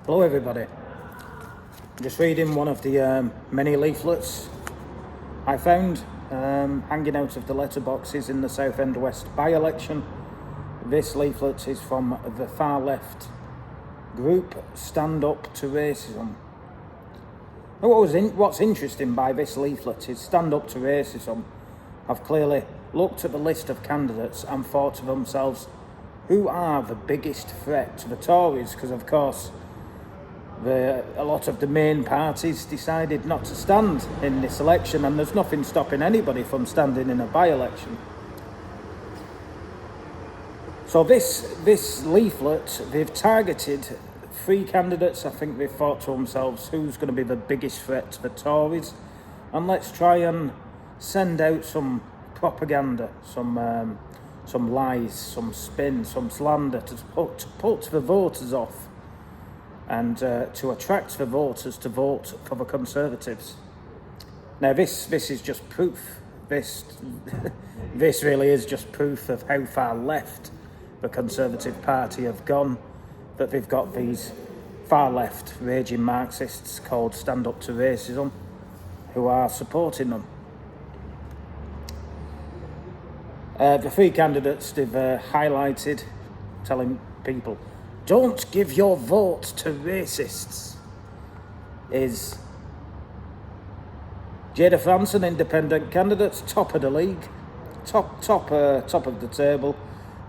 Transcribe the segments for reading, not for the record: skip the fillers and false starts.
Hello everybody. I'm just reading one of the many leaflets I found hanging out of the letterboxes in the Southend West by-election. This leaflet is from the far left group Stand Up to Racism. Now, what's interesting by this leaflet is Stand Up to Racism have clearly looked at the list of candidates and thought to themselves, who are the biggest threat to the Tories? Because of course a lot of the main parties decided not to stand in this election, and there's nothing stopping anybody from standing in a by-election. So this leaflet, they've targeted 3 candidates. I think they've thought to themselves, who's going to be the biggest threat to the Tories? And let's try and send out some propaganda, some lies, some spin, some slander to put the voters off, and to attract the voters to vote for the Conservatives. Now this is just proof. This really is just proof of how far left the Conservative Party have gone, that they've got these far left raging Marxists called Stand Up to Racism who are supporting them. The 3 candidates they've highlighted, telling people, don't give your vote to racists, is Jada Franson, independent candidate, top of the league, top of the table,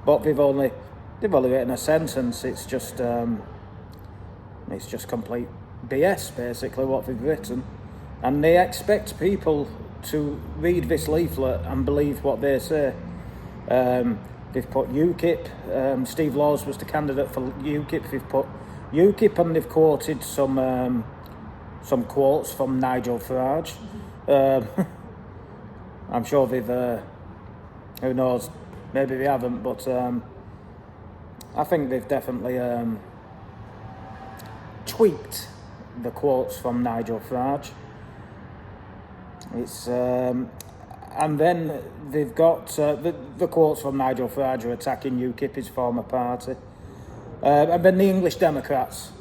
but they've only written a sentence. It's just complete BS, basically, what they've written, and they expect people to read this leaflet and believe what they say. They've put UKIP. Steve Laws was the candidate for UKIP. They've put UKIP, and they've quoted some quotes from Nigel Farage. I'm sure they've, who knows, maybe they haven't, but I think they've definitely tweaked the quotes from Nigel Farage. It's and then they've got the quotes from Nigel Farage are attacking UKIP, his former party, and then the English Democrats.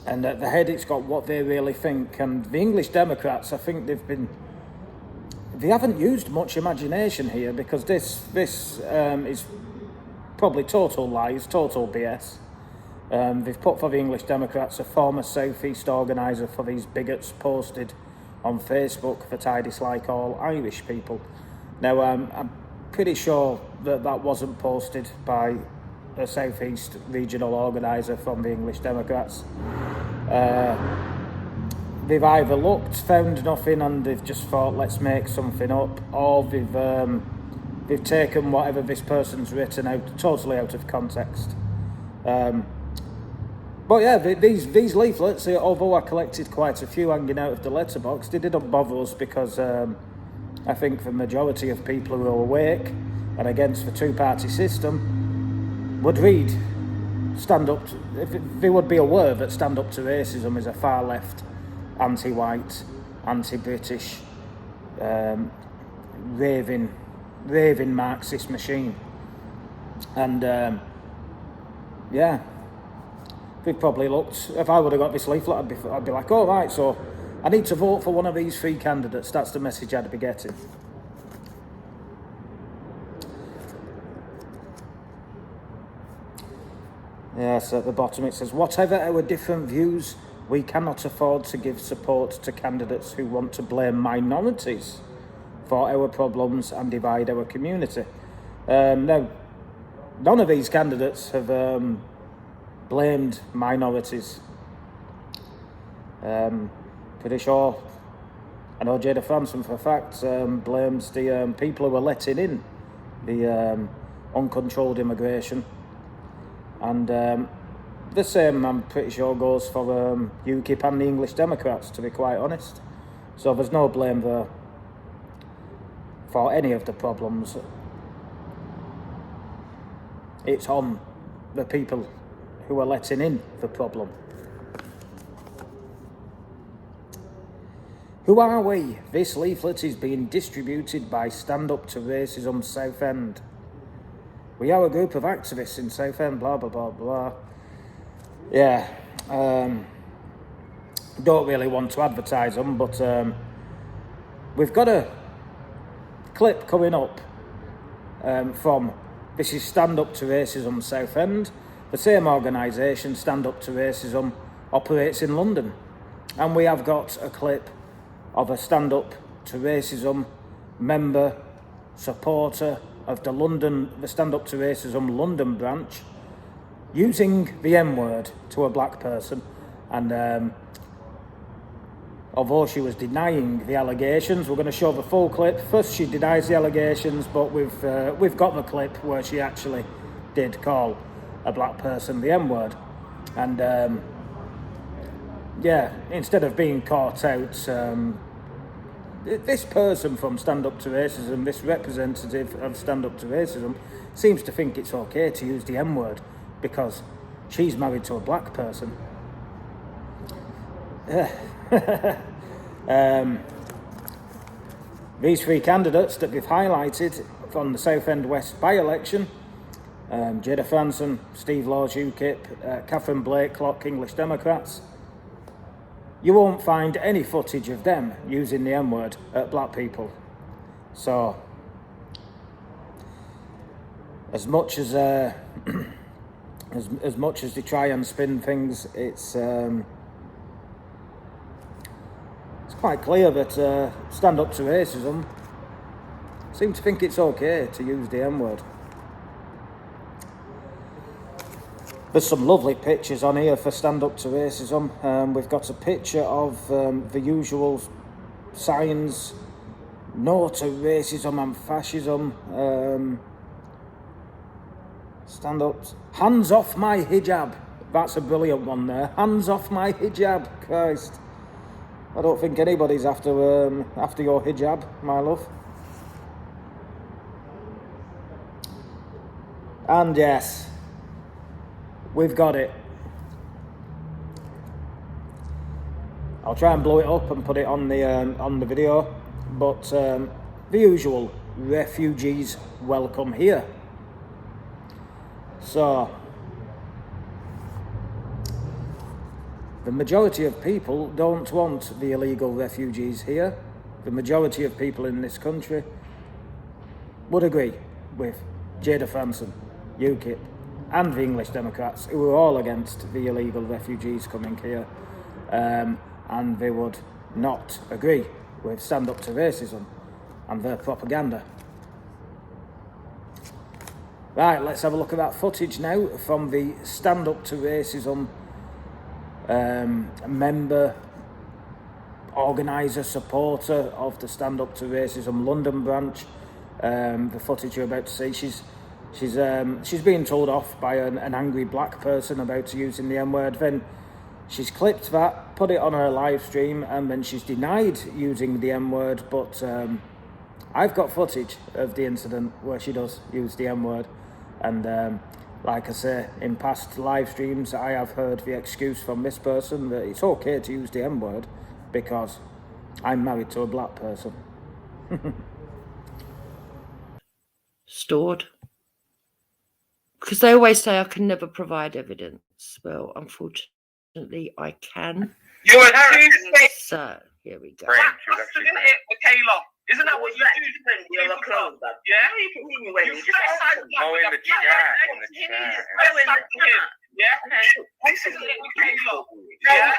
And at the head, it's got what they really think. And the English Democrats, I think they haven't used much imagination here, because this is probably total lies, total BS. They've put for the English Democrats a former South East organiser for these bigots posted on Facebook that I dislike all Irish people. Now, I'm pretty sure that wasn't posted by a South East regional organiser from the English Democrats. They've either looked, found nothing, and they've just thought, let's make something up, or they've taken whatever this person's written out totally out of context. But yeah, these leaflets, although I collected quite a few hanging out of the letterbox, they didn't bother us, because I think the majority of people who are awake and against the two-party system would read Stand Up to, they would be aware that Stand Up to Racism is a far-left, anti-white, anti-British, raving Marxist machine. And yeah, they've probably looked, if I would have got this leaflet, I'd be like, oh right, so I need to vote for one of these 3 candidates. That's the message I'd be getting. Yes, at the bottom it says, whatever our different views, we cannot afford to give support to candidates who want to blame minorities for our problems and divide our community. Now, none of these candidates have blamed minorities. Pretty sure, I know Jada Franson for a fact blames the people who are letting in the uncontrolled immigration. And the same, I'm pretty sure, goes for UKIP and the English Democrats, to be quite honest. So there's no blame there for any of the problems. It's on the people who are letting in the problem. Who are we? This leaflet is being distributed by Stand Up to Racism Southend. We are a group of activists in Southend, blah, blah, blah, blah. Yeah. Don't really want to advertise them, but we've got a clip coming up from, this is Stand Up to Racism Southend. The same organisation, Stand Up to Racism, operates in London. And we have got a clip of a Stand Up to Racism member, supporter of the Stand Up to Racism London branch, using the M-word to a black person. And although she was denying the allegations, we're going to show the full clip. First she denies the allegations, but we've got the clip where she actually did call a black person the M-word. And yeah, instead of being caught out, this person from Stand Up to Racism, this representative of Stand Up to Racism, seems to think it's okay to use the M-word because she's married to a black person. These three candidates that we've highlighted from the Southend West by-election, Jada Franson, Steve Laws, UKIP, Catherine Blakelock, English Democrats, you won't find any footage of them using the M-word at black people. So, as much as as much as they try and spin things, it's quite clear that Stand Up to Racism seem to think it's okay to use the M-word. There's some lovely pictures on here for Stand Up to Racism. We've got a picture of the usual signs, no to racism and fascism. Stand up, hands off my hijab. That's a brilliant one there. Hands off my hijab, Christ. I don't think anybody's after your hijab, my love. And yes, we've got it. I'll try and blow it up and put it on the video, but the usual refugees welcome here. So the majority of people don't want the illegal refugees here. The majority of people in this country would agree with Jada Franson, UKIP, and the English Democrats, who are all against the illegal refugees coming here, and they would not agree with Stand Up to Racism and their propaganda. Right, let's have a look at that footage now from the Stand Up to Racism member, organiser, supporter of the Stand Up to Racism London branch. The footage you're about to see, she's being told off by an angry black person about using the M-word. Then she's clipped that, put it on her live stream, and then she's denied using the M-word. But I've got footage of the incident where she does use the M-word. And like I say, in past live streams, I have heard the excuse from this person that it's okay to use the M-word because I'm married to a black person. Stored. Because they always say I can never provide evidence. Well, unfortunately, I can. You're a two-faced. So, here we go. Bastard, isn't it, Michaela? Isn't that what you do? You're a clone, but yeah? you can hear me when You you say something Oh, in the chat, Yeah? Michaela. Yeah?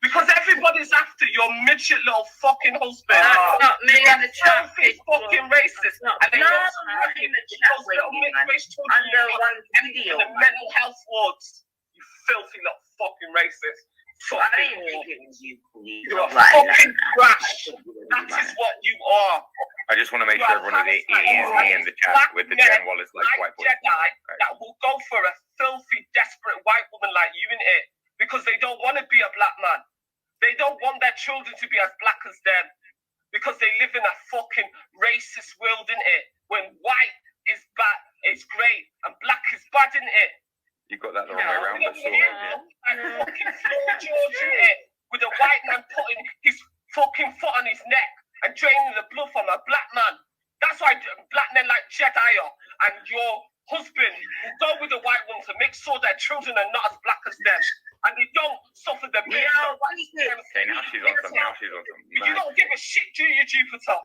Because everybody's after your midget little fucking husband. That's not me in the chat. Selfish fucking racist. And then No, you're I'm not in the chat those with little you, mixed man. race children Under you got one anything video, in the man. mental health wards. You filthy little fucking racist. So I didn't think it was you. You're a fucking trash. That is what you are. I just want to make sure everyone is me in the chat with the Jen Wallace like white boy. Jedi that will go for a filthy, desperate white woman like you in it because they don't want to be a black man. They don't want their children to be as black as them because they live in a fucking racist world, in it. When white is bad, is great, and black is bad, in it. You got that the wrong way around, but sort of. Like fucking Floyd George, in it, with a white man putting his fucking foot on his neck and draining the blood from a black man. That's why black men like Jedi and your husband will go with a white woman to make sure their children are not as black as them, and they don't suffer the pain. Okay, now she's on some. You don't give a shit, do you, Jupiter?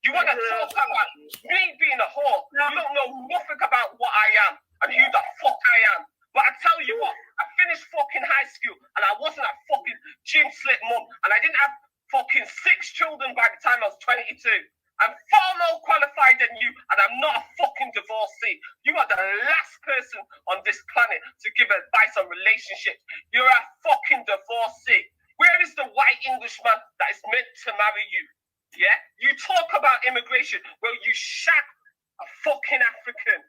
You want to talk about me being a whore? You don't know nothing about what I am and who the fuck I am. But I tell you what, I finished fucking high school and I wasn't a fucking gym slit mum, and I didn't have fucking 6 children by the time I was 22. I'm far more qualified than you, and I'm not a fucking divorcee. You are the last person on this planet to give advice on relationships. You're a fucking divorcee. Where is the white Englishman that is meant to marry you? Yeah? You talk about immigration, well, you shag a fucking African.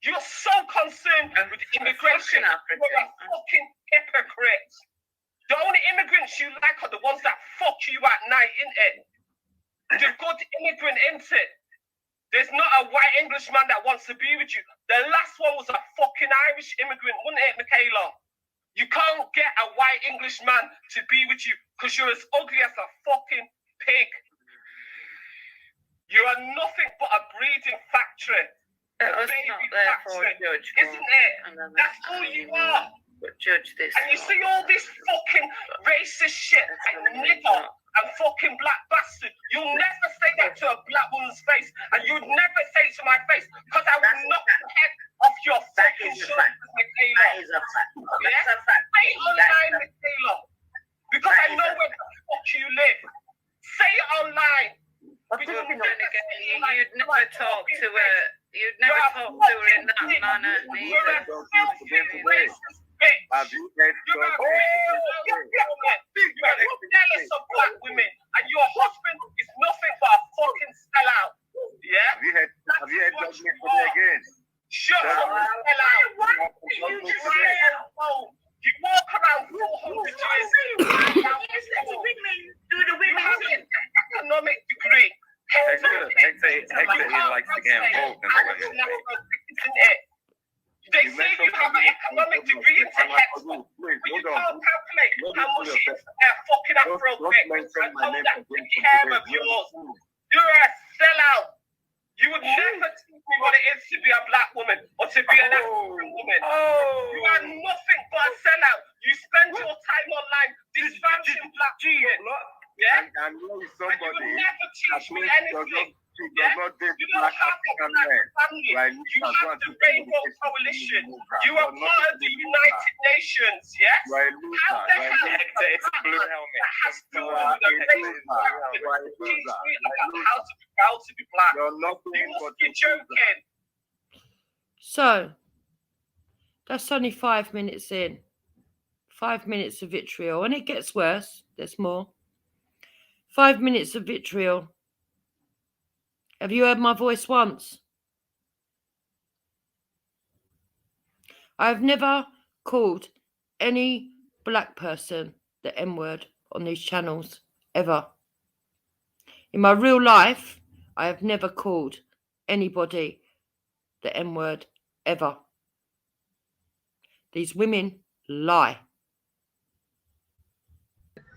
You're so concerned with immigration. You're a fucking hypocrite. The only immigrants you like are the ones that fuck you at night, innit? The good immigrant, innit? There's not a white Englishman that wants to be with you. The last one was a fucking Irish immigrant, wasn't it, Michaela? You can't get a white Englishman to be with you because you're as ugly as a fucking pig. You are nothing but a breeding factory. It was not there for a judge. Isn't it? That's all you are. But judge this. And you see all this fucking racist shit and nigger and fucking black bastard. You'll never say that to a black woman's face, and you'd never say it to my face because I will knock the head off your fucking shoulders, Michaela. That is a fact. That's a fact. Say it online, Michaela, because I know where the fuck you live. Say it online. You'd never talk to her. You'd never talk to her in that manner. You're a filthy racist bitch. You're jealous of black women, and your husband is nothing but a fucking sellout. Yeah? Have you had judgment for me again? Shut up, sellout. You walk around 400 years. You have an economic degree. Hector likes to get involved in the women. They say you have an economic degree in Hector, but you can't calculate how much is a fucking Afro pick and all that pretty hair of yours. You're a sellout. You would never teach me what it is to be a black woman or to be an African woman. You are nothing but a sellout. You spend your time online disparaging black women. Yeah? And you know somebody you would never teach me anything. She does not date black African men. Right? You have the Rainbow Coalition. You are part of the United Nations, yes? Right, how the hell It's a blue helmet. that has to do with the race? Teach me about how to be proud to be black. You're nothing You but must be joking. So, that's only 5 minutes in. 5 minutes of vitriol. And it gets worse. There's more. 5 minutes of vitriol. Have you heard my voice once? I've never called any black person the N-word on these channels, ever. In my real life, I have never called anybody the N-word, ever. These women lie.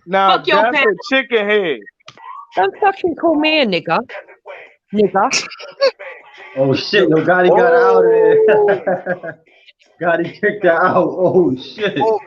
Now, Fuck your that's a parents. chicken head. Don't fucking call me a nigger. Nigger. Oh shit, no, Gotti got her out of there. Gotti kicked her out. Oh shit. Oh,